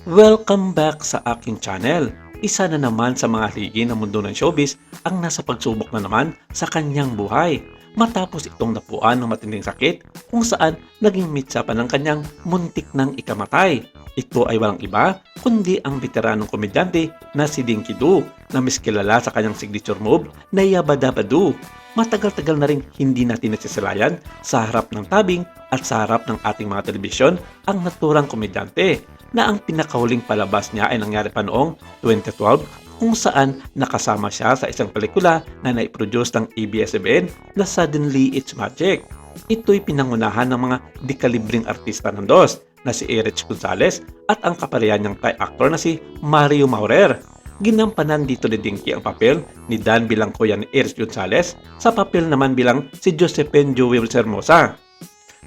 Welcome back sa aking channel. Isa na naman sa mga haligi ng mundo ng showbiz ang nasa pagsubok na naman sa kanyang buhay. Matapos itong napuan ng matinding sakit kung saan naging mitsa pa ng kanyang muntik ng ikamatay. Ito ay walang iba kundi ang veteranong komedyante na si Dinky Du na mas kilala sa kanyang signature move na Yabadabadu. Matagal-tagal na rin hindi natin nasisilayan sa harap ng tabing at sa harap ng ating mga telebisyon ang naturang komedyante na ang pinakahuling palabas niya ay nangyari pa noong 2012 kung saan nakasama siya sa isang pelikula na naiproduce ng ABS-CBN na Suddenly It's Magic. Ito'y pinangunahan ng mga dekalibring artista ng DOS na si Erich Gonzalez at ang kapalayan niyang Thai actor na si Mario Maurer. Ginampanan dito ni Dinky ang papel ni Dan bilang kuya ni Erich Gonzalez, sa papel naman bilang si Josephine Jewel Hermosa.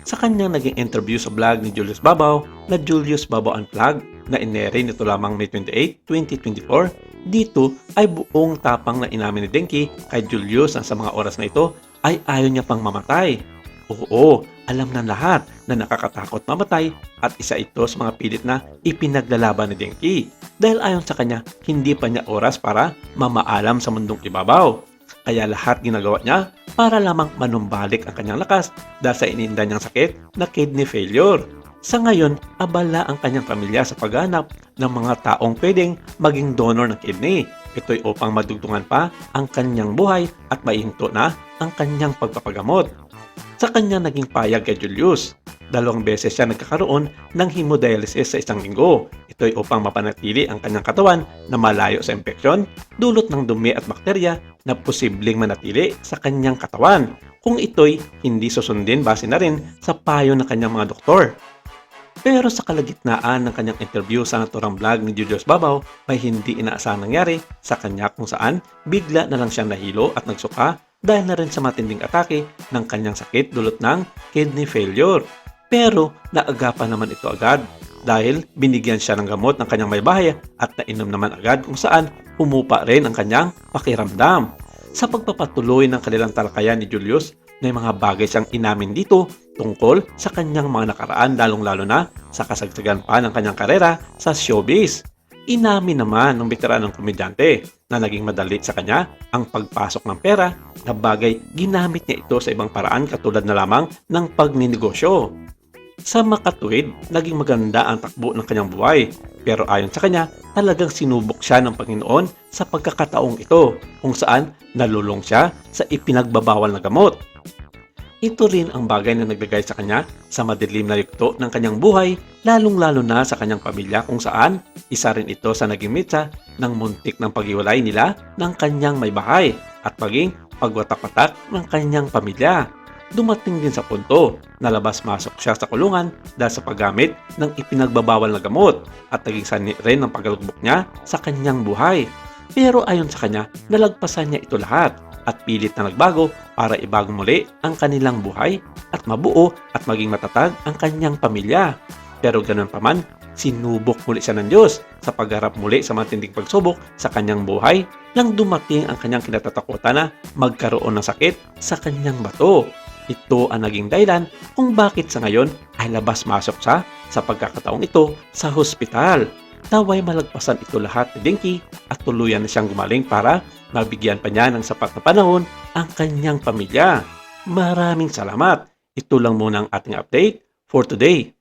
Sa kanyang naging interview sa vlog ni Julius Babaw na Julius Babaw Unplugged na inere nito lamang May 28, 2024, dito ay buong tapang na inamin ni Dinky kay Julius na sa mga oras na ito ay ayaw niya pang mamatay. Oo, alam ng lahat na nakakatakot mamatay at isa ito sa mga pilit na ipinaglalaban ni Dinky dahil ayon sa kanya hindi pa niya oras para mamaalam sa mundong ibabaw. Kaya lahat ginagawa niya para lamang manumbalik ang kanyang lakas dahil sa ininda niyang sakit na kidney failure. Sa ngayon, abala ang kanyang pamilya sa paghanap ng mga taong pwedeng maging donor ng kidney. Ito'y upang madugtungan pa ang kanyang buhay at maihinto na ang kanyang pagpapagamot. Sa kanyang naging payag kay Julius, 2 beses siya nagkakaroon ng hemodialysis sa isang linggo. Ito'y upang mapanatili ang kanyang katawan na malayo sa impeksyon, dulot ng dumi at bakterya na posibleng manatili sa kanyang katawan kung ito'y hindi susundin base na rin sa payo ng kanyang mga doktor. Pero sa kalagitnaan ng kanyang interview sa naturang vlog ni Julius Babaw may hindi inaasahang nangyari sa kanya kung saan bigla na lang siyang nahilo at nagsuka dahil na rin sa matinding atake ng kanyang sakit dulot ng kidney failure. Pero naagapan naman ito agad dahil binigyan siya ng gamot ng kanyang may bahay at nainom naman agad kung saan humupa rin ang kanyang pakiramdam. Sa pagpapatuloy ng kanilang talakayan ni Julius, may mga bagay siyang inamin dito tungkol sa kanyang mga nakaraan lalong-lalo na sa kasagsagan pa ng kanyang karera sa showbiz. Inamin naman ng veteranong komedyante na naging madali sa kanya ang pagpasok ng pera na bagay ginamit niya ito sa ibang paraan katulad na lamang ng pagninegosyo. Sa makatuwid, naging maganda ang takbo ng kanyang buhay. Pero ayon sa kanya, talagang sinubok siya ng Panginoon sa pagkakataong ito kung saan nalulong siya sa ipinagbabawal na gamot. Ito rin ang bagay na naglagay sa kanya sa madilim na yugto ng kanyang buhay, lalong-lalo na sa kanyang pamilya kung saan isa rin ito sa naging mitsa ng muntik ng paghiwalay nila ng kanyang may bahay at maging pagwatak-watak ng kanyang pamilya. Dumating din sa punto na labas-masok siya sa kulungan dahil sa paggamit ng ipinagbabawal na gamot at naging sanhi rin ng paglagbok niya sa kanyang buhay. Pero ayon sa kanya, nalagpasan niya ito lahat at pilit na nagbago para ibago muli ang kanilang buhay at mabuo at maging matatag ang kanyang pamilya. Pero ganun pa man, sinubok muli siya ng Diyos sa pagharap muli sa matinding pagsubok sa kanyang buhay nang dumating ang kanyang kinatatakutan na magkaroon ng sakit sa kanyang bato. Ito ang naging dahilan kung bakit sa ngayon ay labas-masok siya sa pagkakataong ito sa hospital. Naway malagpasan ito lahat ni Dinky at tuluyan na siyang gumaling para mabigyan pa niya ng sapat na panahon ang kanyang pamilya. Maraming salamat. Ito lang muna ang ating update for today.